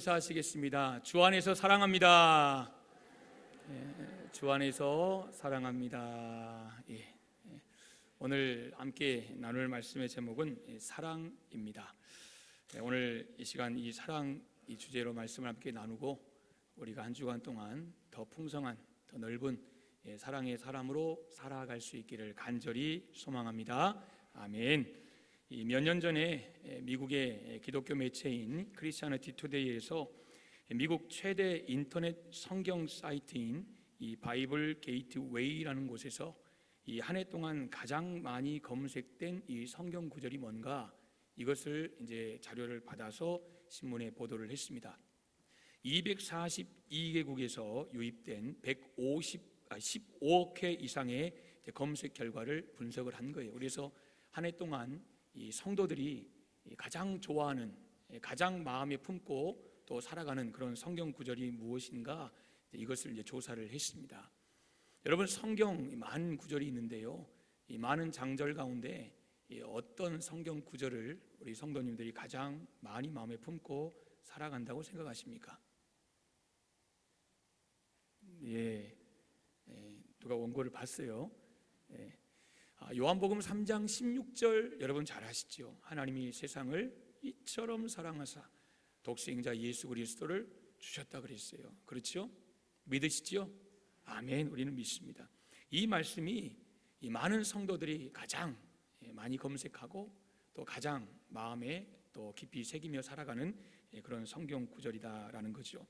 인사하시겠습니다. 주 안에서 사랑합니다. 주 안에서 사랑합니다. 오늘 함께 나눌 말씀의 제목은 사랑입니다. 오늘 이 시간 이 사랑 이 주제로 말씀을 함께 나누고 우리가 한 주간 동안 더 풍성한 더 넓은 사랑의 사람으로 살아갈 수 있기를 간절히 소망합니다. 아멘. 몇 년 전에 미국의 기독교 매체인 크리스티애니티 투데이에서 미국 최대 인터넷 성경 사이트인 이 바이블 게이트웨이라는 곳에서 이 한 해 동안 가장 많이 검색된 이 성경 구절이 뭔가 이것을 이제 자료를 받아서 신문에 보도를 했습니다. 242개국에서 유입된 15억 회 이상의 검색 결과를 분석을 한 거예요. 그래서 한 해 동안 이 성도들이 가장 좋아하는, 가장 마음에 품고 또 살아가는 그런 성경 구절이 무엇인가 이것을 이제 조사를 했습니다. 여러분, 성경 많은 구절이 있는데요, 이 많은 장절 가운데 어떤 성경 구절을 우리 성도님들이 가장 많이 마음에 품고 살아간다고 생각하십니까? 누가 원고를 봤어요. 요한복음 3장 16절 여러분 잘 아시죠? 하나님이 세상을 이처럼 사랑하사 독생자 예수 그리스도를 주셨다 그랬어요. 그렇죠? 믿으시죠? 아멘. 우리는 믿습니다. 이 말씀이 이 많은 성도들이 가장 많이 검색하고 또 가장 마음에 또 깊이 새기며 살아가는 그런 성경 구절이다라는 거죠.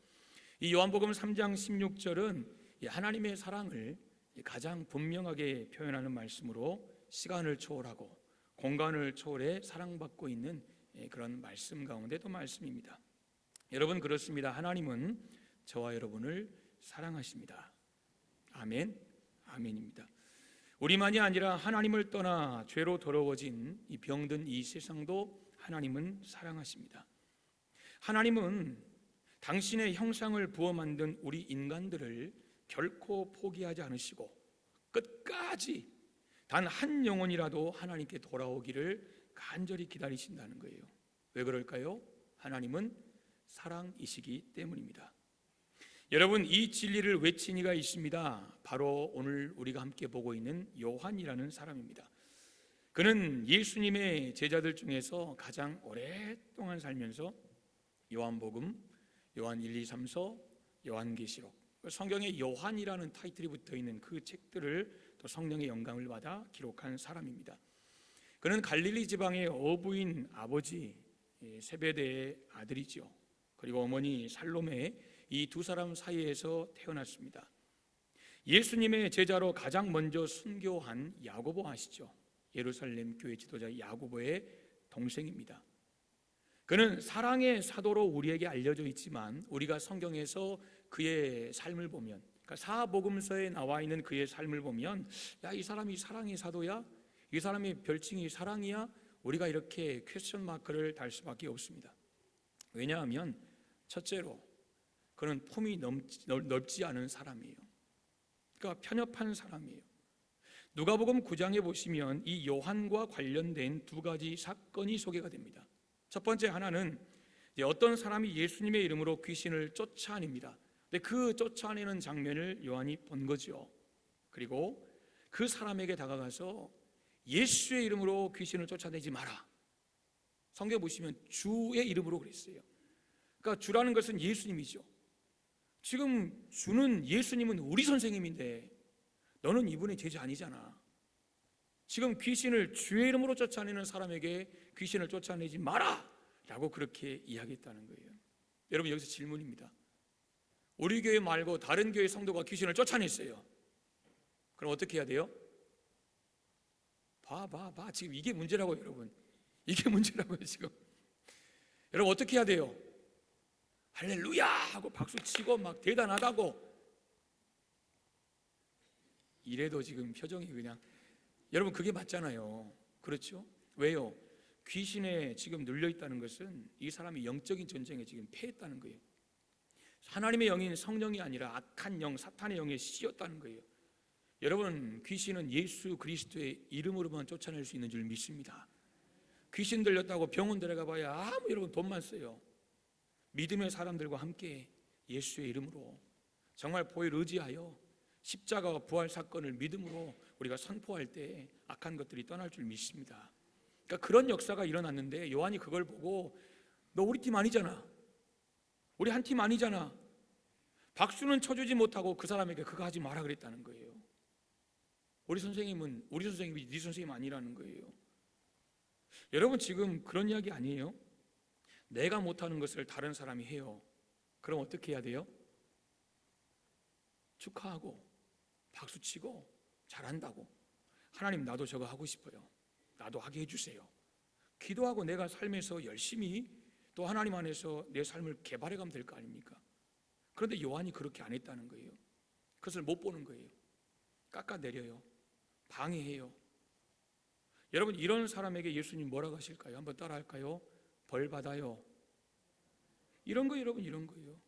이 요한복음 3장 16절은 하나님의 사랑을 가장 분명하게 표현하는 말씀으로 시간을 초월하고 공간을 초월해 사랑받고 있는 그런 말씀 가운데 또 말씀입니다. 여러분, 그렇습니다. 하나님은 저와 여러분을 사랑하십니다. 아멘. 아멘입니다. 우리만이 아니라 하나님을 떠나 죄로 더러워진 이 병든 이 세상도 하나님은 사랑하십니다. 하나님은 당신의 형상을 부어 만든 우리 인간들을 결코 포기하지 않으시고 끝까지 단 한 영혼이라도 하나님께 돌아오기를 간절히 기다리신다는 거예요. 왜 그럴까요? 하나님은 사랑이시기 때문입니다. 여러분, 이 진리를 외친 이가 있습니다. 바로 오늘 우리가 함께 보고 있는 요한이라는 사람입니다. 그는 예수님의 제자들 중에서 가장 오랫동안 살면서 요한복음, 요한 1, 2, 3서, 요한계시록, 성경에 요한이라는 타이틀이 붙어있는 그 책들을 또 성령의 영감을 받아 기록한 사람입니다. 그는 갈릴리 지방의 어부인 아버지 세베대의 아들이죠. 그리고 어머니 살로메, 이 두 사람 사이에서 태어났습니다. 예수님의 제자로 가장 먼저 순교한 야고보 아시죠? 예루살렘 교회 지도자 야고보의 동생입니다. 그는 사랑의 사도로 우리에게 알려져 있지만 우리가 성경에서 그의 삶을 보면, 그러니까 사복음서에 나와 있는 그의 삶을 보면, 이 사람이 사랑의 사도야? 이 사람의 별칭이 사랑이야? 우리가 이렇게 퀘스천 마크를 달 수밖에 없습니다. 왜냐하면 첫째로 그는 품이 넓지 않은 사람이에요. 그러니까 편협한 사람이에요. 누가복음 9장에 보시면 이 요한과 관련된 두 가지 사건이 소개가 됩니다. 첫 번째 하나는 어떤 사람이 예수님의 이름으로 귀신을 쫓아냅니다. 근데 그 쫓아내는 장면을 요한이 본 거죠. 그리고 그 사람에게 다가가서 예수의 이름으로 귀신을 쫓아내지 마라. 성경 보시면 주의 이름으로 그랬어요. 그러니까 주라는 것은 예수님이죠. 지금 주는, 예수님은 우리 선생님인데 너는 이분의 제자 아니잖아. 지금 귀신을 주의 이름으로 쫓아내는 사람에게 귀신을 쫓아내지 마라 라고 그렇게 이야기했다는 거예요. 여러분, 여기서 질문입니다. 우리 교회 말고 다른 교회 성도가 귀신을 쫓아냈어요. 그럼 어떻게 해야 돼요? 봐. 지금 이게 문제라고요, 여러분. 이게 문제라고요, 지금. 여러분, 어떻게 해야 돼요? 할렐루야 하고 박수 치고 막 대단하다고 이래도 지금 표정이 그냥, 여러분, 그게 맞잖아요. 그렇죠? 왜요? 귀신에 지금 눌려있다는 것은 이 사람이 영적인 전쟁에 지금 패했다는 거예요. 하나님의 영인 성령이 아니라 악한 영, 사탄의 영에 씌었다는 거예요. 여러분, 귀신은 예수 그리스도의 이름으로만 쫓아낼 수 있는 줄 믿습니다. 귀신 들렸다고 병원 들어가 봐야 아무, 여러분, 돈만 써요. 믿음의 사람들과 함께 예수의 이름으로 정말 보혈 의지하여 십자가와 부활 사건을 믿음으로 우리가 선포할 때 악한 것들이 떠날 줄 믿습니다. 그러니까 그런 역사가 일어났는데 요한이 그걸 보고 너 우리 팀 아니잖아, 우리 한 팀 아니잖아, 박수는 쳐주지 못하고 그 사람에게 그거 하지 마라 그랬다는 거예요. 우리 선생님이 네 선생님 아니라는 거예요. 여러분, 지금 그런 이야기 아니에요? 내가 못하는 것을 다른 사람이 해요. 그럼 어떻게 해야 돼요? 축하하고 박수치고 잘한다고, 하나님 나도 저거 하고 싶어요, 나도 하게 해주세요, 기도하고 내가 삶에서 열심히 또 하나님 안에서 내 삶을 개발해가면 될 거 아닙니까? 그런데 요한이 그렇게 안 했다는 거예요. 그것을 못 보는 거예요. 깎아내려요, 방해해요. 여러분, 이런 사람에게 예수님 뭐라고 하실까요? 한번 따라할까요? 벌 받아요. 이런 거예요, 여러분, 이런 거예요.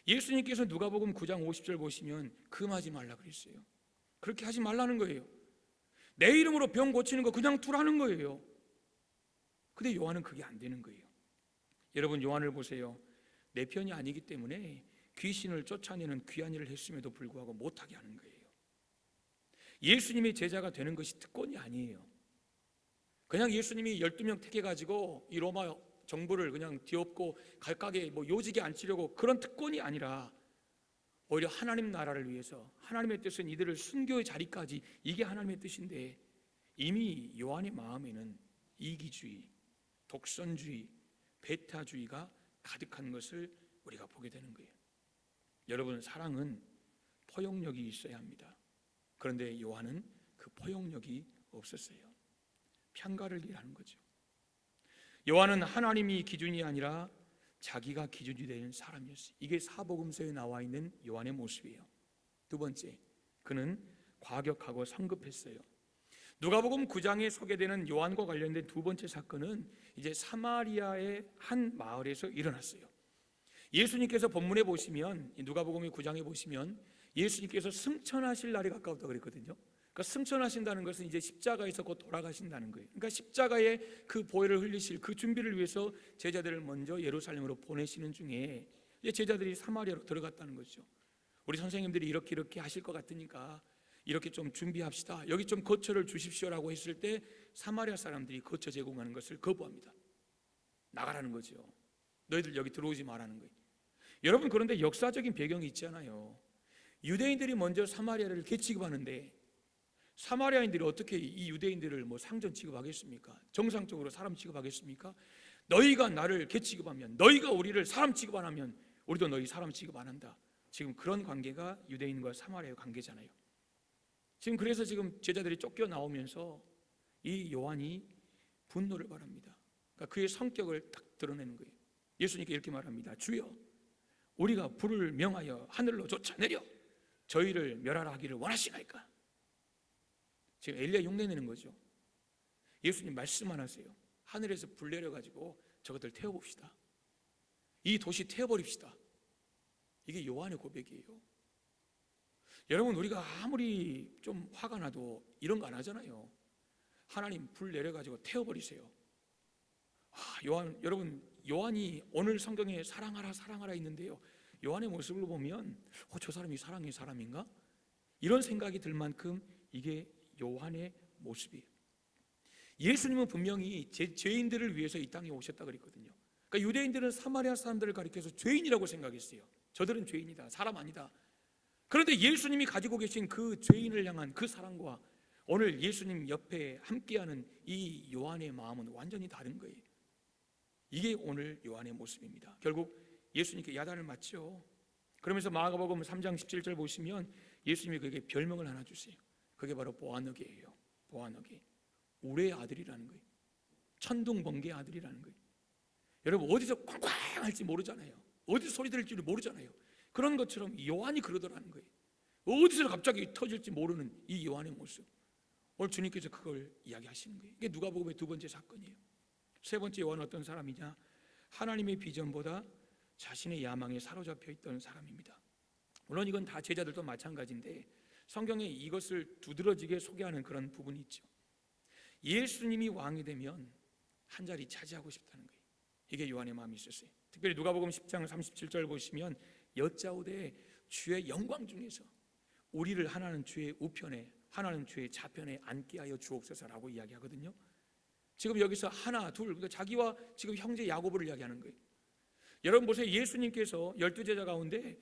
예수님께서 누가복음 9장 50절 보시면 금하지 말라 그랬어요. 그렇게 하지 말라는 거예요. 내 이름으로 병 고치는 거 그냥 두라는 거예요. 근데 요한은 그게 안 되는 거예요. 여러분, 요한을 보세요. 내 편이 아니기 때문에 귀신을 쫓아내는 귀한 일을 했음에도 불구하고 못하게 하는 거예요. 예수님의 제자가 되는 것이 특권이 아니에요. 그냥 예수님이 12명 택해가지고 이 로마 정부를 그냥 뒤엎고 갈각에 요직에 앉히려고 그런 특권이 아니라 오히려 하나님 나라를 위해서, 하나님의 뜻은 이들을 순교의 자리까지, 이게 하나님의 뜻인데 이미 요한의 마음에는 이기주의, 독선주의, 배타주의가 가득한 것을 우리가 보게 되는 거예요. 여러분, 사랑은 포용력이 있어야 합니다. 그런데 요한은 그 포용력이 없었어요. 편가를 일하는 거죠. 요한은 하나님이 기준이 아니라 자기가 기준이 되는 사람이었어요. 이게 사복음서에 나와 있는 요한의 모습이에요. 두 번째, 그는 과격하고 성급했어요. 누가복음 9장에 소개되는 요한과 관련된 두 번째 사건은 이제 사마리아의 한 마을에서 일어났어요. 예수님께서 본문에 보시면, 누가복음 9장에 보시면 예수님께서 승천하실 날이 가까웠다고 그랬거든요. 그러니까 승천하신다는 것은 이제 십자가에서 곧 돌아가신다는 거예요. 그러니까 십자가에 그 보혈을 흘리실 그 준비를 위해서 제자들을 먼저 예루살렘으로 보내시는 중에 이제 제자들이 사마리아로 들어갔다는 거죠. 우리 선생님들이 이렇게 하실 것 같으니까 이렇게 좀 준비합시다, 여기 좀 거처를 주십시오라고 했을 때 사마리아 사람들이 거처 제공하는 것을 거부합니다. 나가라는 거죠. 너희들 여기 들어오지 말라는 거예요. 여러분, 그런데 역사적인 배경이 있잖아요. 유대인들이 먼저 사마리아를 개취급하는데 사마리아인들이 어떻게 이 유대인들을 상전 취급하겠습니까? 정상적으로 사람 취급하겠습니까? 너희가 나를 개취급하면, 너희가 우리를 사람 취급 안 하면 우리도 너희 사람 취급 안 한다. 지금 그런 관계가 유대인과 사마리아의 관계잖아요. 지금 그래서 지금 제자들이 쫓겨 나오면서 이 요한이 분노를 발합니다. 그러니까 그의 성격을 딱 드러내는 거예요. 예수님께 이렇게 말합니다. 주여, 우리가 불을 명하여 하늘로 쫓아내려 저희를 멸하라 하기를 원하시나이까? 지금 엘리야 흉내내는 거죠. 예수님 말씀만 하세요. 하늘에서 불 내려가지고 저것들 태워봅시다. 이 도시 태워버립시다. 이게 요한의 고백이에요. 여러분, 우리가 아무리 좀 화가 나도 이런 거 안 하잖아요. 하나님 불 내려가지고 태워버리세요. 여러분, 요한이 오늘 성경에 사랑하라 사랑하라 있는데요, 요한의 모습을 보면 저 사람이 사랑의 사람인가? 이런 생각이 들 만큼 이게 요한의 모습이에요. 예수님은 분명히 죄인들을 위해서 이 땅에 오셨다 그랬거든요. 그러니까 유대인들은 사마리아 사람들을 가리켜서 죄인이라고 생각했어요. 저들은 죄인이다, 사람 아니다. 그런데 예수님이 가지고 계신 그 죄인을 향한 그 사랑과 오늘 예수님 옆에 함께하는 이 요한의 마음은 완전히 다른 거예요. 이게 오늘 요한의 모습입니다. 결국 예수님께 야단을 맞죠. 그러면서 마가복음 3장 17절 보시면 예수님이 그에게 별명을 하나 주세요. 그게 바로 보아너게예요. 보아너게, 우레의 아들이라는 거예요. 천둥번개의 아들이라는 거예요. 여러분, 어디서 꽝꽝 할지 모르잖아요. 어디서 소리 들을지 모르잖아요. 그런 것처럼 요한이 그러더라는 거예요. 어디서 갑자기 터질지 모르는 이 요한의 모습, 오늘 주님께서 그걸 이야기하시는 거예요. 이게 누가복음의 두 번째 사건이에요. 세 번째 요한은 어떤 사람이냐? 하나님의 비전보다 자신의 야망에 사로잡혀 있던 사람입니다. 물론 이건 다 제자들도 마찬가지인데 성경에 이것을 두드러지게 소개하는 그런 부분이 있죠. 예수님이 왕이 되면 한 자리 차지하고 싶다는 거예요. 이게 요한의 마음이 있었어요. 특별히 누가복음 10장 37절 보시면 여짜오되 주의 영광 중에서 우리를 하나는 주의 우편에 하나는 주의 좌편에 앉게 하여 주옵소서라고 이야기하거든요. 지금 여기서 하나 둘, 그러니까 자기와 지금 형제 야고보를 이야기하는 거예요. 여러분 보세요. 예수님께서 12제자 가운데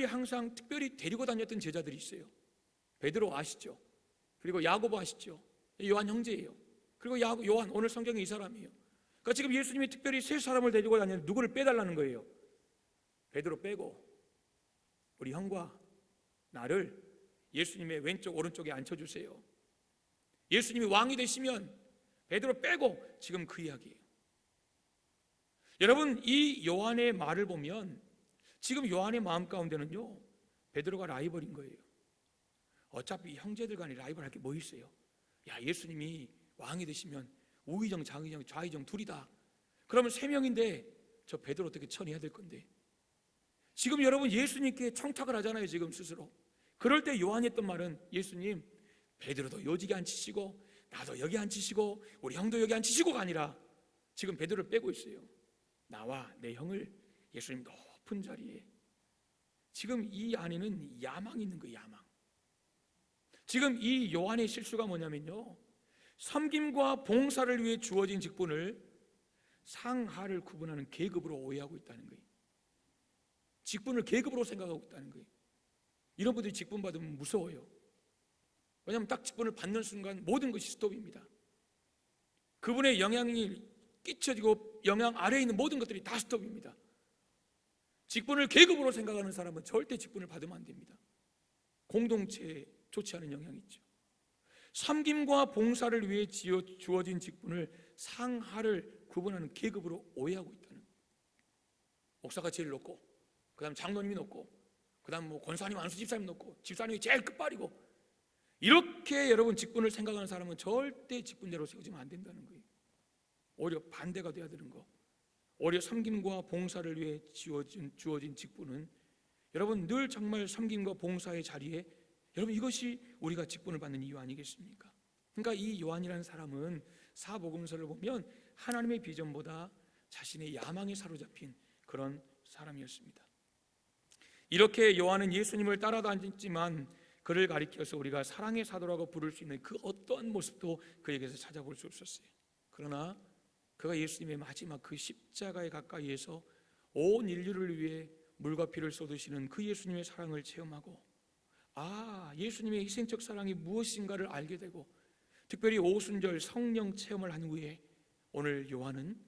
항상 특별히 데리고 다녔던 제자들이 있어요. 베드로 아시죠? 그리고 야고보 아시죠? 요한 형제예요. 그리고 요한, 오늘 성경에 이 사람이에요. 그러니까 지금 예수님이 특별히 세 사람을 데리고 다니는데 누구를 빼달라는 거예요? 베드로 빼고 우리 형과 나를 예수님의 왼쪽 오른쪽에 앉혀주세요. 예수님이 왕이 되시면 베드로 빼고, 지금 그 이야기예요. 여러분, 이 요한의 말을 보면 지금 요한의 마음 가운데는요, 베드로가 라이벌인 거예요. 어차피 형제들 간에 라이벌 할 게 뭐 있어요? 야, 예수님이 왕이 되시면 우의정, 장의정, 좌의정 둘이다. 그러면 세 명인데 저 베드로 어떻게 처리해야 될 건데? 지금 여러분 예수님께 청탁을 하잖아요, 지금 스스로. 그럴 때 요한이 했던 말은, 예수님, 베드로도 요직에 앉히시고 나도 여기 앉히시고 우리 형도 여기 앉히시고가 아니라 지금 베드로를 빼고 있어요. 나와 내 형을 예수님 높은 자리에. 지금 이 안에는 야망이 있는 거예요. 야망. 지금 이 요한의 실수가 뭐냐면요, 섬김과 봉사를 위해 주어진 직분을 상하를 구분하는 계급으로 오해하고 있다는 거예요. 직분을 계급으로 생각하고 있다는 거예요. 이런 분들이 직분 받으면 무서워요. 왜냐하면 딱 직분을 받는 순간 모든 것이 스톱입니다. 그분의 영향이 끼쳐지고 영향 아래에 있는 모든 것들이 다 스톱입니다. 직분을 계급으로 생각하는 사람은 절대 직분을 받으면 안 됩니다. 공동체에 좋지 않은 영향이 있죠. 섬김과 봉사를 위해 주어진 직분을 상하를 구분하는 계급으로 오해하고 있다는 거예요. 목사가 제일 높고, 그 다음 장로님이 높고, 그 다음 권사님, 안수 집사님 높고, 집사님이 제일 끝발이고, 이렇게 여러분 직분을 생각하는 사람은 절대 직분대로 세워지면 안 된다는 거예요. 오히려 반대가 돼야 되는 거. 오히려 섬김과 봉사를 위해 주어진 직분은 여러분 늘 정말 섬김과 봉사의 자리에, 여러분 이것이 우리가 직분을 받는 이유 아니겠습니까? 그러니까 이 요한이라는 사람은 사복음서를 보면 하나님의 비전보다 자신의 야망에 사로잡힌 그런 사람이었습니다. 이렇게 요한은 예수님을 따라다녔지만 그를 가리켜서 우리가 사랑의 사도라고 부를 수 있는 그 어떠한 모습도 그에게서 찾아볼 수 없었어요. 그러나 그가 예수님의 마지막 그 십자가에 가까이에서 온 인류를 위해 물과 피를 쏟으시는 그 예수님의 사랑을 체험하고, 예수님의 희생적 사랑이 무엇인가를 알게 되고, 특별히 오순절 성령 체험을 한 후에 오늘 요한은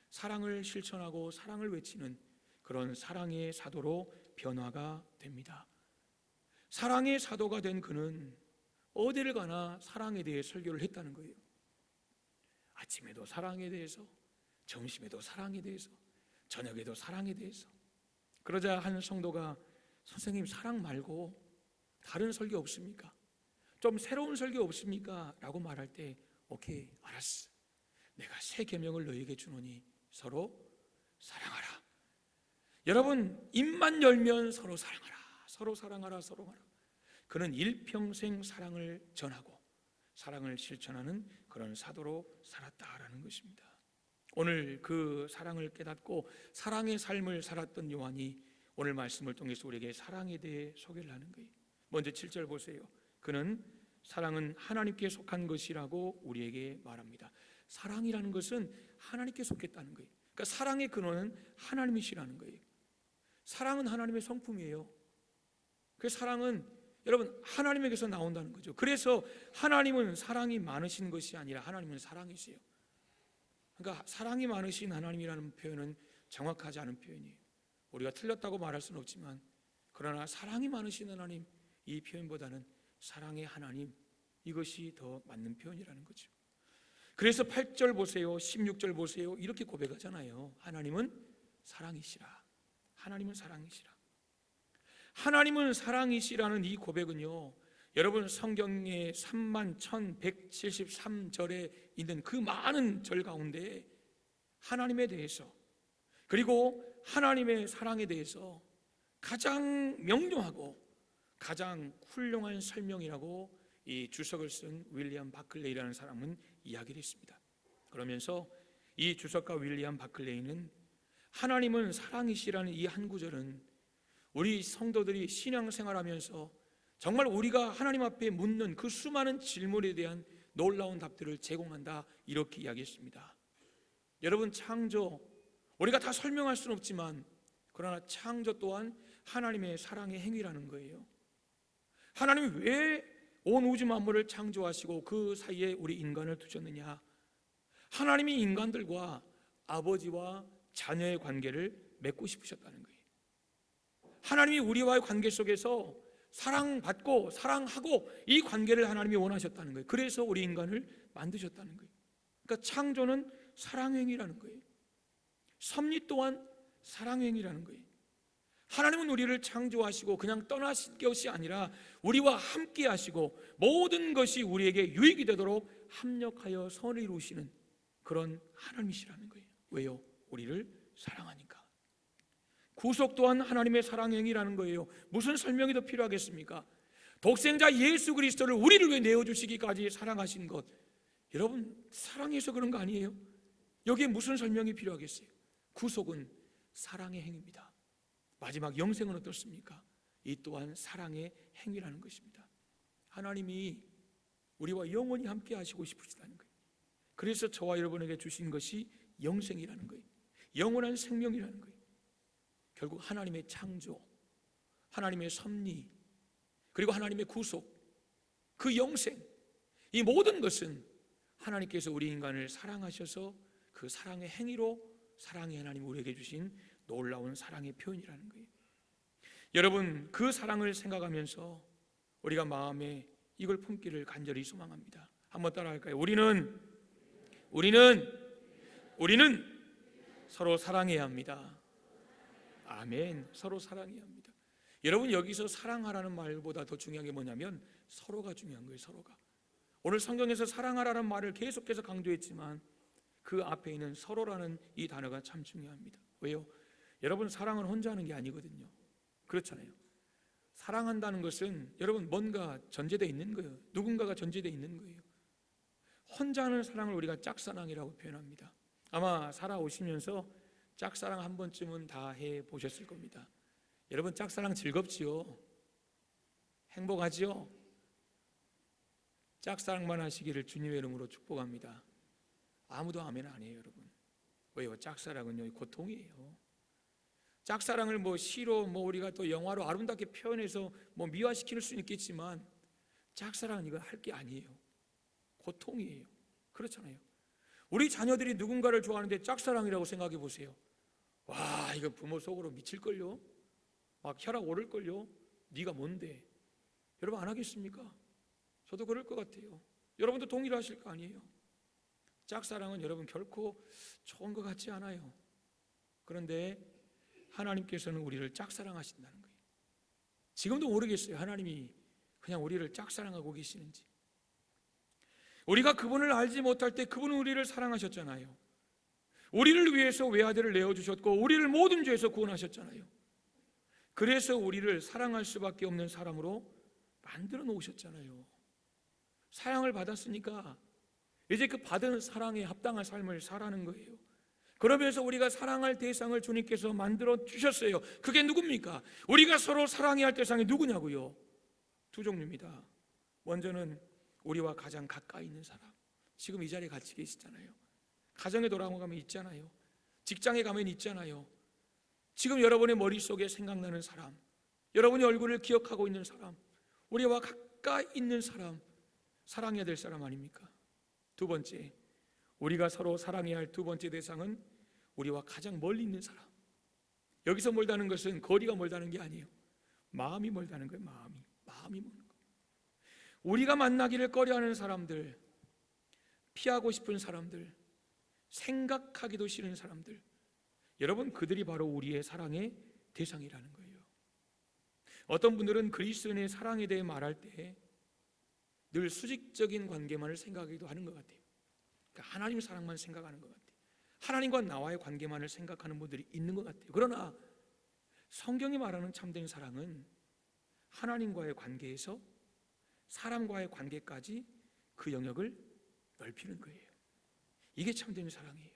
사랑을 실천하고 사랑을 외치는 그런 사랑의 사도로 변화가 됩니다. 사랑의 사도가 된 그는 어디를 가나 사랑에 대해 설교를 했다는 거예요. 아침에도 사랑에 대해서, 점심에도 사랑에 대해서, 저녁에도 사랑에 대해서. 그러자 한 성도가, 선생님 사랑 말고 다른 설교 없습니까? 좀 새로운 설교 없습니까? 라고 말할 때, 오케이, 알았어. 내가 새 계명을 너희에게 주노니 서로 사랑하라. 여러분, 입만 열면 서로 사랑하라, 서로 사랑하라, 서로 하라. 그는 일평생 사랑을 전하고 사랑을 실천하는 그런 사도로 살았다라는 것입니다. 오늘 그 사랑을 깨닫고 사랑의 삶을 살았던 요한이 오늘 말씀을 통해서 우리에게 사랑에 대해 소개를 하는 거예요. 먼저 7절 보세요. 그는 사랑은 하나님께 속한 것이라고 우리에게 말합니다. 사랑이라는 것은 하나님께 속했다는 거예요. 그러니까 사랑의 근원은 하나님이시라는 거예요. 사랑은 하나님의 성품이에요. 그 사랑은 여러분 하나님에게서 나온다는 거죠. 그래서 하나님은 사랑이 많으신 것이 아니라 하나님은 사랑이세요. 그러니까 사랑이 많으신 하나님이라는 표현은 정확하지 않은 표현이에요. 우리가 틀렸다고 말할 수는 없지만, 그러나 사랑이 많으신 하나님, 이 표현보다는 사랑의 하나님, 이것이 더 맞는 표현이라는 거죠. 그래서 8절 보세요, 16절 보세요. 이렇게 고백하잖아요. 하나님은 사랑이시라. 하나님은 사랑이시라. 하나님은 사랑이시라는 이 고백은요, 여러분 성경의 31,173절에 있는 그 많은 절 가운데 하나님에 대해서, 그리고 하나님의 사랑에 대해서 가장 명료하고 가장 훌륭한 설명이라고 이 주석을 쓴 윌리엄 바클레이라는 사람은 이야기를 했습니다. 그러면서 이 주석가 윌리엄 바클레이는 하나님은 사랑이시라는 이 한 구절은 우리 성도들이 신앙생활하면서 정말 우리가 하나님 앞에 묻는 그 수많은 질문에 대한 놀라운 답들을 제공한다, 이렇게 이야기했습니다. 여러분, 창조, 우리가 다 설명할 수는 없지만 그러나 창조 또한 하나님의 사랑의 행위라는 거예요. 하나님이 왜 온 우주 만물을 창조하시고 그 사이에 우리 인간을 두셨느냐? 하나님이 인간들과 아버지와 자녀의 관계를 맺고 싶으셨다는 거예요. 하나님이 우리와의 관계 속에서 사랑받고 사랑하고 이 관계를 하나님이 원하셨다는 거예요. 그래서 우리 인간을 만드셨다는 거예요. 그러니까 창조는 사랑행위라는 거예요. 섭리 또한 사랑행위라는 거예요. 하나님은 우리를 창조하시고 그냥 떠나신 것이 아니라 우리와 함께 하시고 모든 것이 우리에게 유익이 되도록 합력하여 선을 이루시는 그런 하나님이시라는 거예요. 왜요? 우리를 사랑하니까. 구속 또한 하나님의 사랑행위라는 거예요. 무슨 설명이 더 필요하겠습니까? 독생자 예수 그리스도를 우리를 위해 내어주시기까지 사랑하신 것, 여러분 사랑해서 그런 거 아니에요? 여기에 무슨 설명이 필요하겠어요? 구속은 사랑의 행위입니다. 마지막 영생은 어떻습니까? 이 또한 사랑의 행위라는 것입니다. 하나님이 우리와 영원히 함께 하시고 싶으시다는 거예요. 그래서 저와 여러분에게 주신 것이 영생이라는 거예요. 영원한 생명이라는 거예요. 결국 하나님의 창조, 하나님의 섭리, 그리고 하나님의 구속, 그 영생, 이 모든 것은 하나님께서 우리 인간을 사랑하셔서 그 사랑의 행위로 사랑의 하나님 우리에게 주신 놀라운 사랑의 표현이라는 거예요. 여러분, 그 사랑을 생각하면서 우리가 마음에 이걸 품기를 간절히 소망합니다. 한번 따라할까요? 우리는 서로 사랑해야 합니다. 아멘. 서로 사랑해야 합니다. 여러분, 여기서 사랑하라는 말보다 더 중요한 게 뭐냐면 서로가 중요한 거예요. 서로가. 오늘 성경에서 사랑하라는 말을 계속해서 강조했지만 그 앞에 있는 서로라는 이 단어가 참 중요합니다. 왜요? 여러분, 사랑은 혼자 하는 게 아니거든요. 그렇잖아요. 사랑한다는 것은 여러분 뭔가 전제되어 있는 거예요. 누군가가 전제되어 있는 거예요. 혼자 하는 사랑을 우리가 짝사랑이라고 표현합니다. 아마 살아오시면서 짝사랑 한 번쯤은 다 해보셨을 겁니다. 여러분, 짝사랑 즐겁지요? 행복하지요? 짝사랑만 하시기를 주님의 이름으로 축복합니다. 아무도 아멘 안 해요, 여러분. 왜요? 짝사랑은요, 고통이에요. 짝사랑을 시로 우리가 또 영화로 아름답게 표현해서 미화시킬 수는 있겠지만 짝사랑은 이거 할 게 아니에요. 고통이에요. 그렇잖아요. 우리 자녀들이 누군가를 좋아하는데 짝사랑이라고 생각해 보세요. 와, 이거 부모 속으로 미칠걸요? 막 혈압 오를걸요? 네가 뭔데? 여러분 안 하겠습니까? 저도 그럴 것 같아요. 여러분도 동의를 하실 거 아니에요? 짝사랑은 여러분 결코 좋은 것 같지 않아요. 그런데 하나님께서는 우리를 짝사랑하신다는 거예요. 지금도 모르겠어요. 하나님이 그냥 우리를 짝사랑하고 계시는지. 우리가 그분을 알지 못할 때 그분은 우리를 사랑하셨잖아요. 우리를 위해서 외아들을 내어주셨고 우리를 모든 죄에서 구원하셨잖아요. 그래서 우리를 사랑할 수밖에 없는 사람으로 만들어 놓으셨잖아요. 사랑을 받았으니까 이제 그 받은 사랑에 합당한 삶을 살아가는 거예요. 그러면서 우리가 사랑할 대상을 주님께서 만들어 주셨어요. 그게 누굽니까? 우리가 서로 사랑해야 할 대상이 누구냐고요? 두 종류입니다. 먼저는 우리와 가장 가까이 있는 사람. 지금 이 자리에 같이 계시잖아요. 가정에 돌아가면 있잖아요. 직장에 가면 있잖아요. 지금 여러분의 머릿속에 생각나는 사람, 여러분의 얼굴을 기억하고 있는 사람, 우리와 가까이 있는 사람, 사랑해야 될 사람 아닙니까? 두 번째, 우리가 서로 사랑해야 할 두 번째 대상은 우리와 가장 멀리 있는 사람. 여기서 멀다는 것은 거리가 멀다는 게 아니에요. 마음이 멀다는 거예요. 마음이 멀는 거예요. 우리가 만나기를 꺼려하는 사람들, 피하고 싶은 사람들, 생각하기도 싫은 사람들, 여러분 그들이 바로 우리의 사랑의 대상이라는 거예요. 어떤 분들은 그리스도인의 사랑에 대해 말할 때 늘 수직적인 관계만을 생각하기도 하는 것 같아요. 그러니까 하나님 사랑만 생각하는 것 같아요. 하나님과 나와의 관계만을 생각하는 분들이 있는 것 같아요. 그러나 성경이 말하는 참된 사랑은 하나님과의 관계에서 사람과의 관계까지 그 영역을 넓히는 거예요. 이게 참된 사랑이에요.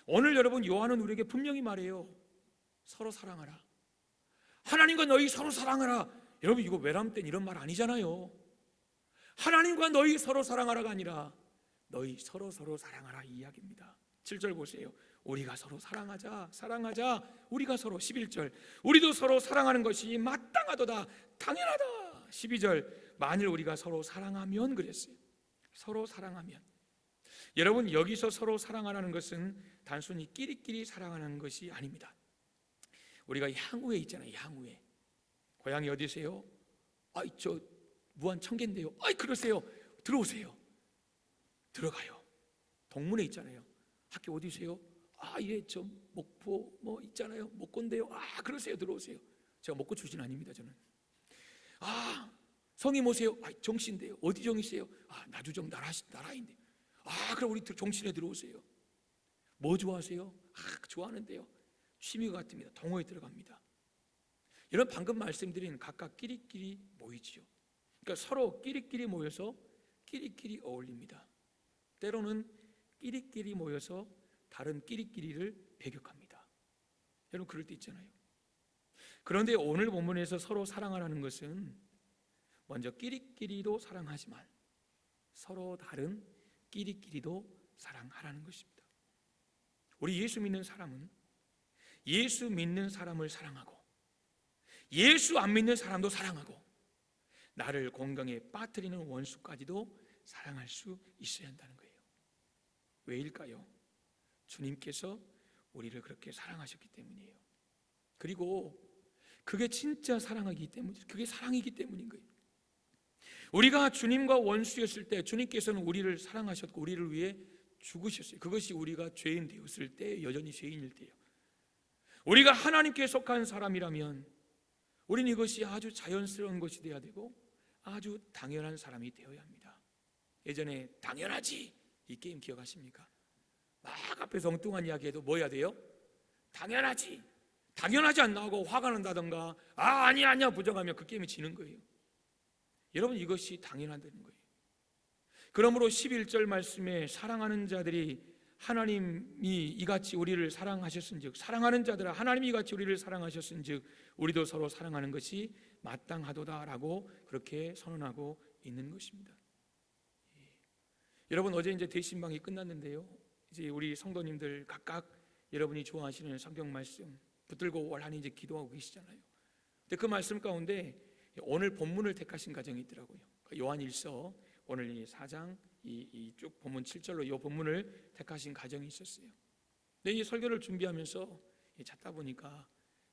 오늘 여러분 요한은 우리에게 분명히 말해요. 서로 사랑하라. 하나님과 너희 서로 사랑하라. 여러분 이거 외람 땐 이런 말 아니잖아요. 하나님과 너희 서로 사랑하라가 아니라 너희 서로 사랑하라 이 이야기입니다. 7절 보세요. 우리가 서로 사랑하자. 우리가 서로 11절 우리도 서로 사랑하는 것이 마땅하도다. 당연하다. 12절 만일 우리가 서로 사랑하면 그랬어요. 서로 사랑하면. 여러분 여기서 서로 사랑하라는 것은 단순히 끼리끼리 사랑하는 것이 아닙니다. 우리가 향후에 있잖아요. 향후에 고향이 어디세요? 저 무한 청계인데요. 그러세요. 들어오세요. 들어가요. 동문회 있잖아요. 학교 어디세요? 예, 저 목포 뭐 있잖아요. 목포인데요. 그러세요. 들어오세요. 제가 목포 출신 아닙니다. 저는. 성이 뭐세요? 정씨인데요. 어디 정이세요? 나주정 나라인데. 그럼 우리 정신에 들어오세요. 뭐 좋아하세요? 좋아하는데요. 취미가 같습니다. 동호회 들어갑니다. 이런 방금 말씀드린 각각 끼리끼리 모이지요. 그러니까 서로 끼리끼리 모여서 끼리끼리 어울립니다. 때로는 끼리끼리 모여서 다른 끼리끼리를 배격합니다. 여러분 그럴 때 있잖아요. 그런데 오늘 본문에서 서로 사랑하라는 것은 먼저 끼리끼리도 사랑하지만 서로 다른 끼리끼리도 사랑하라는 것입니다. 우리 예수 믿는 사람은 예수 믿는 사람을 사랑하고 예수 안 믿는 사람도 사랑하고 나를 공경에 빠뜨리는 원수까지도 사랑할 수 있어야 한다는 거예요. 왜일까요? 주님께서 우리를 그렇게 사랑하셨기 때문이에요. 그리고 그게 진짜 사랑이기 때문에 그게 사랑이기 때문인 거예요. 우리가 주님과 원수였을 때 주님께서는 우리를 사랑하셨고 우리를 위해 죽으셨어요. 그것이 우리가 죄인 되었을 때 여전히 죄인일 때요. 우리가 하나님께 속한 사람이라면 우리는 이것이 아주 자연스러운 것이 되어야 되고 아주 당연한 사람이 되어야 합니다. 예전에 당연하지 이 게임 기억하십니까? 막 앞에서 엉뚱한 이야기해도 뭐 해야 돼요? 당연하지 안 나오고 화가 난다던가 아니야 부정하면 그 게임이 지는 거예요. 여러분 이것이 당연하다는 거예요. 그러므로 11절 말씀에 사랑하는 자들이 하나님이 이같이 우리를 사랑하셨은즉 사랑하는 자들아 하나님이 이같이 우리를 사랑하셨은즉 우리도 서로 사랑하는 것이 마땅하도다라고 그렇게 선언하고 있는 것입니다. 여러분 어제 이제 대신방이 끝났는데요. 이제 우리 성도님들 각각 여러분이 좋아하시는 성경 말씀 붙들고 원하니 이제 기도하고 계시잖아요. 근데 그 말씀 가운데 오늘 본문을 택하신 가정이 있더라고요. 요한일서 오늘 이 4장 이 쭉 본문 7절로 이 본문을 택하신 가정이 있었어요. 근데 이 설교를 준비하면서 찾다 보니까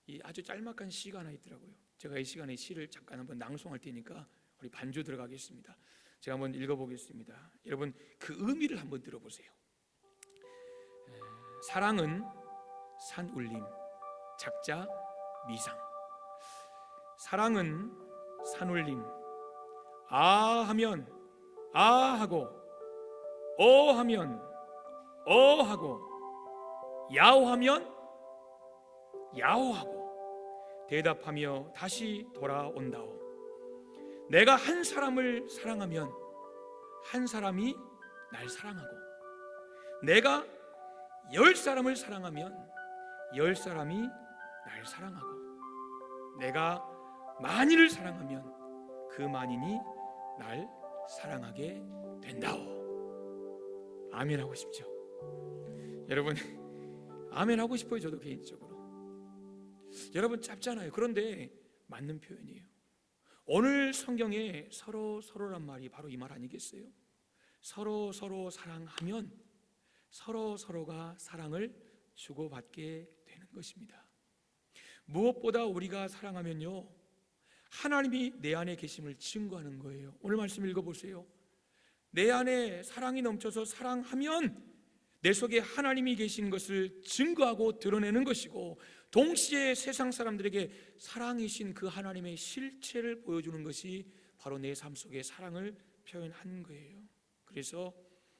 이 아주 짤막한 시가 하나 있더라고요. 제가 이 시간에 시를 잠깐 한번 낭송할 테니까 우리 반주 들어가겠습니다. 제가 한번 읽어보겠습니다. 여러분 그 의미를 한번 들어보세요. 사랑은 산울림 작자 미상. 사랑은 산울림 하면 하고 하면 하고 야오하면 야오하고 대답하며 다시 돌아온다오. 내가 한 사람을 사랑하면 한 사람이 날 사랑하고 내가 10사람을 사랑하면 10사람이 날 사랑하고 내가 만인을 사랑하면 그 만인이 날 사랑하게 된다오. 아멘 하고 싶죠? 여러분 아멘 하고 싶어요. 저도 개인적으로. 여러분 짧잖아요. 그런데 맞는 표현이에요. 오늘 성경에 서로란 말이 바로 이 말 아니겠어요? 서로 사랑하면 서로가 사랑을 주고받게 되는 것입니다. 무엇보다 우리가 사랑하면요 하나님이 내 안에 계심을 증거하는 거예요. 오늘 말씀 읽어보세요. 내 안에 사랑이 넘쳐서 사랑하면 내 속에 하나님이 계신 것을 증거하고 드러내는 것이고 동시에 세상 사람들에게 사랑이신 그 하나님의 실체를 보여주는 것이 바로 내 삶 속에 사랑을 표현한 거예요. 그래서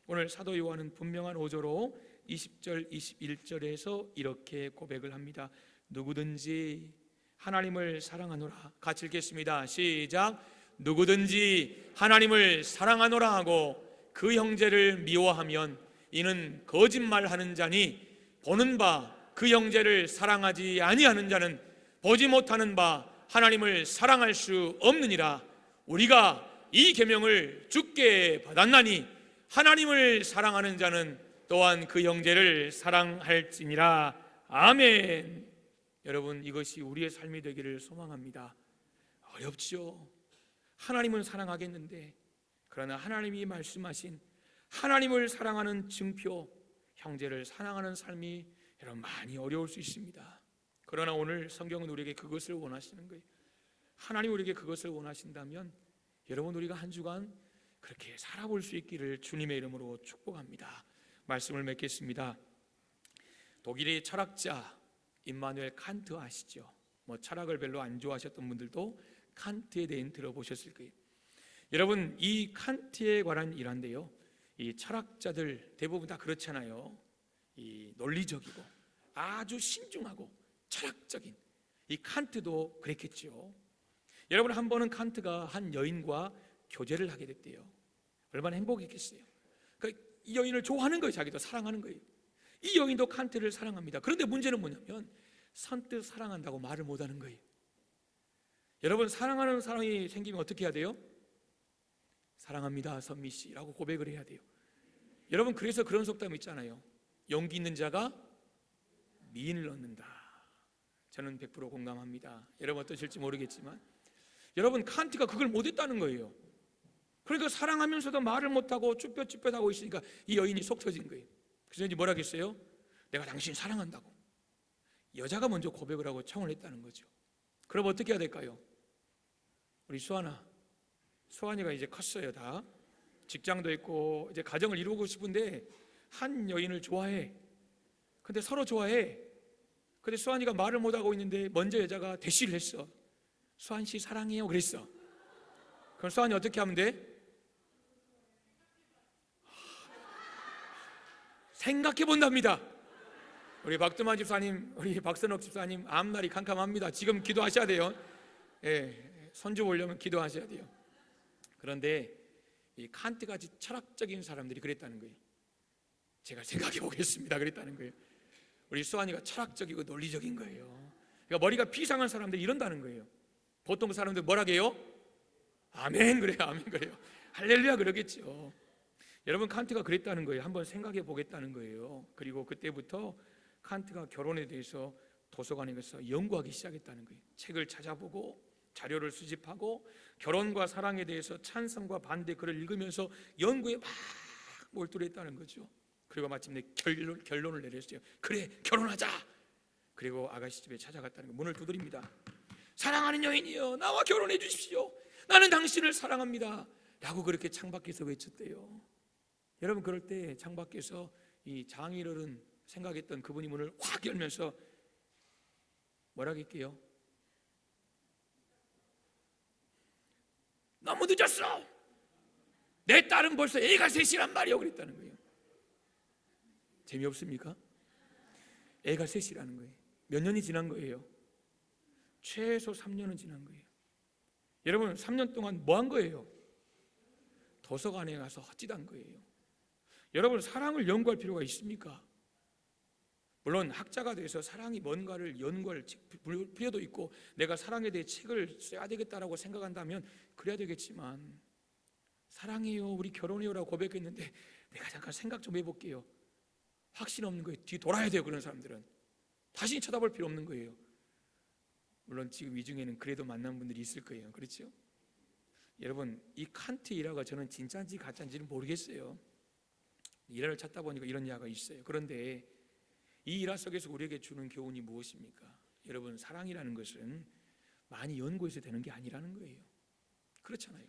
오늘 사도 요한은 분명한 어조로 20절 21절에서 이렇게 고백을 합니다. 누구든지 하나님을 사랑하노라. 같이 읽겠습니다. 시작. 누구든지 하나님을 사랑하노라 하고 그 형제를 미워하면 이는 거짓말하는 자니 보는 바 그 형제를 사랑하지 아니하는 자는 보지 못하는 바 하나님을 사랑할 수 없느니라. 우리가 이 계명을 주께 받았나니 하나님을 사랑하는 자는 또한 그 형제를 사랑할지니라. 아멘. 여러분, 이것이 우리의 삶이 되기를 소망합니다. 어렵죠. 하나님은 사랑하겠는데, 그러나 하나님이 말씀하신 하나님을 사랑하는 증표, 형제를 사랑하는 삶이 여러분 많이 어려울 수 있습니다. 그러나 오늘 성경은 우리에게 그것을 원하시는 거예요. 하나님 우리에게 그것을 원하신다면 여러분, 우리가 한 주간 그렇게 살아볼 수 있기를 주님의 이름으로 축복합니다. 말씀을 맺겠습니다. 독일의 철학자 임마누엘 칸트 아시죠? 철학을 별로 안 좋아하셨던 분들도 칸트에 대해 들어보셨을 거예요. 여러분, 이 칸트에 관한 일화인데요, 이 철학자들 대부분 다 그렇잖아요. 이 논리적이고 아주 신중하고 철학적인 이 칸트도 그랬겠죠. 여러분, 한 번은 칸트가 한 여인과 교제를 하게 됐대요. 얼마나 행복했겠어요. 그러니까 이 여인을 좋아하는 거예요. 자기도 사랑하는 거예요. 이 여인도 칸트를 사랑합니다. 그런데 문제는 뭐냐면 선뜻 사랑한다고 말을 못하는 거예요. 여러분, 사랑하는 사람이 생기면 어떻게 해야 돼요? 사랑합니다, 선미씨라고 고백을 해야 돼요. 여러분, 그래서 그런 속담이 있잖아요. 용기 있는 자가 미인을 얻는다. 저는 100% 공감합니다. 여러분 어떠실지 모르겠지만, 여러분, 칸트가 그걸 못했다는 거예요. 그러니까 사랑하면서도 말을 못하고 쭈뼛쭈뼛하고 있으니까 이 여인이 속 터진 거예요. 그래서 이제 뭐라 했어요? 내가 당신 사랑한다고. 여자가 먼저 고백을 하고 청을 했다는 거죠. 그럼 어떻게 해야 될까요? 우리 수환이가 이제 컸어요. 다 직장도 있고 이제 가정을 이루고 싶은데 한 여인을 좋아해. 근데 서로 좋아해. 근데 수환이가 말을 못하고 있는데 먼저 여자가 대시를 했어. 수환씨 사랑해요 그랬어. 그럼 수환이 어떻게 하면 돼? 생각해 본답니다. 우리 박두만 집사님, 우리 박선옥 집사님 앞날이 캄캄합니다. 지금 기도하셔야 돼요. 예, 손주 보려면 기도하셔야 돼요. 그런데 이 칸트같이 철학적인 사람들이 그랬다는 거예요. 제가 생각해 보겠습니다 그랬다는 거예요. 우리 수환이가 철학적이고 논리적인 거예요. 그러니까 머리가 비상한 사람들이 이런다는 거예요. 보통 사람들 뭐라 해요? 아멘 그래요. 아멘 그래요. 할렐루야 그러겠죠. 여러분, 칸트가 그랬다는 거예요. 한번 생각해 보겠다는 거예요. 그리고 그때부터 칸트가 결혼에 대해서 도서관에 가서 연구하기 시작했다는 거예요. 책을 찾아보고 자료를 수집하고 결혼과 사랑에 대해서 찬성과 반대 글을 읽으면서 연구에 막 몰두했다는 거죠. 그리고 마침내 결론을 내렸어요. 그래, 결혼하자. 그리고 아가씨 집에 찾아갔다는 거예요. 문을 두드립니다. 사랑하는 여인이여, 나와 결혼해 주십시오. 나는 당신을 사랑합니다 라고 그렇게 창밖에서 외쳤대요. 여러분, 그럴 때 창밖에서 이 장인어른 생각했던 그분이 문을 확 열면서 뭐라고 할게요? 너무 늦었어. 내 딸은 벌써 애가 셋이란 말이요 그랬다는 거예요. 재미없습니까? 애가 셋이라는 거예요. 몇 년이 지난 거예요? 최소 3년은 지난 거예요. 여러분, 3년 동안 뭐 한 거예요? 도서관에 가서 헛짓한 거예요. 여러분, 사랑을 연구할 필요가 있습니까? 물론 학자가 돼서 사랑이 뭔가를 연구할 필요도 있고 내가 사랑에 대해 책을 써야 되겠다라고 생각한다면 그래야 되겠지만, 사랑해요, 우리 결혼해요라고 고백했는데 내가 잠깐 생각 좀 해볼게요. 확신 없는 거예요. 뒤 돌아야 돼요. 그런 사람들은 다시 쳐다볼 필요 없는 거예요. 물론 지금 이 중에는 그래도 만난 분들이 있을 거예요. 그렇죠? 여러분, 이 칸트 일화가 저는 진짜인지 가짜인지는 모르겠어요. 일화를 찾다 보니까 이런 이야기가 있어요. 그런데 이 일화 속에서 우리에게 주는 교훈이 무엇입니까? 여러분, 사랑이라는 것은 많이 연구해서 되는 게 아니라는 거예요. 그렇잖아요.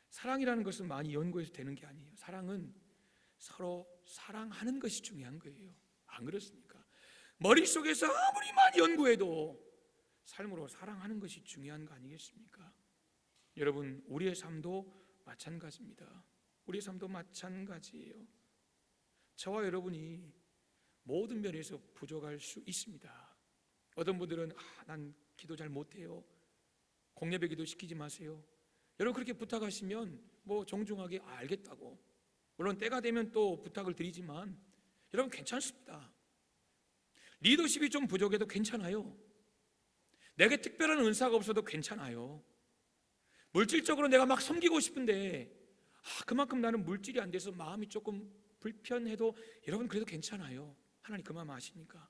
사랑이라는 것은 많이 연구해서 되는 게 아니에요. 사랑은 서로 사랑하는 것이 중요한 거예요. 안 그렇습니까? 머릿속에서 아무리 많이 연구해도 삶으로 사랑하는 것이 중요한 거 아니겠습니까? 여러분, 우리의 삶도 마찬가지입니다. 우리의 삶도 마찬가지예요. 저와 여러분이 모든 면에서 부족할 수 있습니다. 어떤 분들은 난 기도 잘 못해요. 공예배 기도 시키지 마세요. 여러분, 그렇게 부탁하시면 뭐 정중하게 알겠다고, 물론 때가 되면 또 부탁을 드리지만 여러분 괜찮습니다. 리더십이 좀 부족해도 괜찮아요. 내게 특별한 은사가 없어도 괜찮아요. 물질적으로 내가 막 섬기고 싶은데 그만큼 나는 물질이 안 돼서 마음이 조금 불편해도 여러분 그래도 괜찮아요. 하나님 그 마음 아시니까.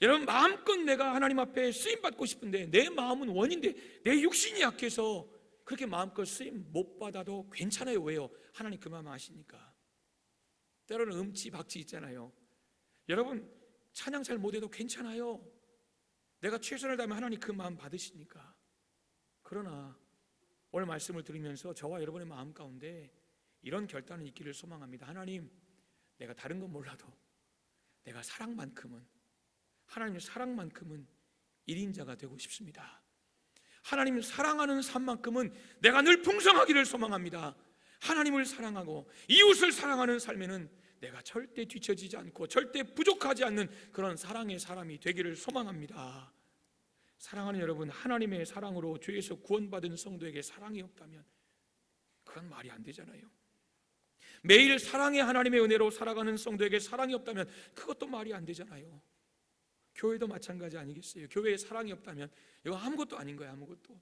여러분 마음껏 내가 하나님 앞에 쓰임받고 싶은데 내 마음은 원인데 내 육신이 약해서 그렇게 마음껏 쓰임 못 받아도 괜찮아요. 왜요? 하나님 그 마음 아시니까. 때로는 음치 박치 있잖아요. 여러분 찬양 잘 못해도 괜찮아요. 내가 최선을 다하면 하나님 그 마음 받으시니까. 그러나 오늘 말씀을 들으면서 저와 여러분의 마음 가운데 이런 결단은 있기를 소망합니다. 하나님, 내가 다른 건 몰라도 내가 하나님의 사랑만큼은 1인자가 되고 싶습니다. 하나님을 사랑하는 삶만큼은 내가 늘 풍성하기를 소망합니다. 하나님을 사랑하고 이웃을 사랑하는 삶에는 내가 절대 뒤처지지 않고 절대 부족하지 않는 그런 사랑의 사람이 되기를 소망합니다. 사랑하는 여러분, 하나님의 사랑으로 죄에서 구원받은 성도에게 사랑이 없다면 그건 말이 안 되잖아요. 매일 사랑의 하나님의 은혜로 살아가는 성도에게 사랑이 없다면 그것도 말이 안 되잖아요. 교회도 마찬가지 아니겠어요? 교회에 사랑이 없다면 이거 아무것도 아닌 거예요. 아무것도.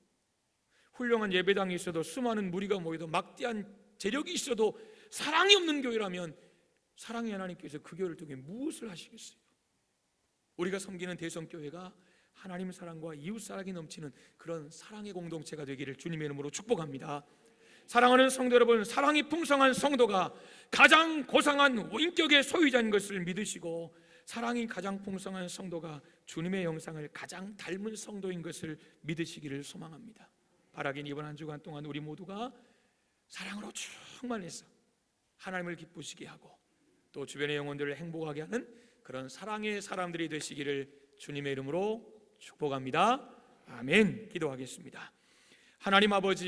훌륭한 예배당이 있어도 수많은 무리가 모여도 막대한 재력이 있어도 사랑이 없는 교회라면 사랑의 하나님께서 그 교회를 통해 무엇을 하시겠어요? 우리가 섬기는 대성교회가 하나님 사랑과 이웃 사랑이 넘치는 그런 사랑의 공동체가 되기를 주님의 이름으로 축복합니다. 사랑하는 성도 여러분, 사랑이 풍성한 성도가 가장 고상한 인격의 소유자인 것을 믿으시고 사랑이 가장 풍성한 성도가 주님의 형상을 가장 닮은 성도인 것을 믿으시기를 소망합니다. 바라긴 이번 한 주간 동안 우리 모두가 사랑으로 충만해서 하나님을 기쁘시게 하고 또 주변의 영혼들을 행복하게 하는 그런 사랑의 사람들이 되시기를 주님의 이름으로 축복합니다. 아멘. 기도하겠습니다. 하나님 아버지,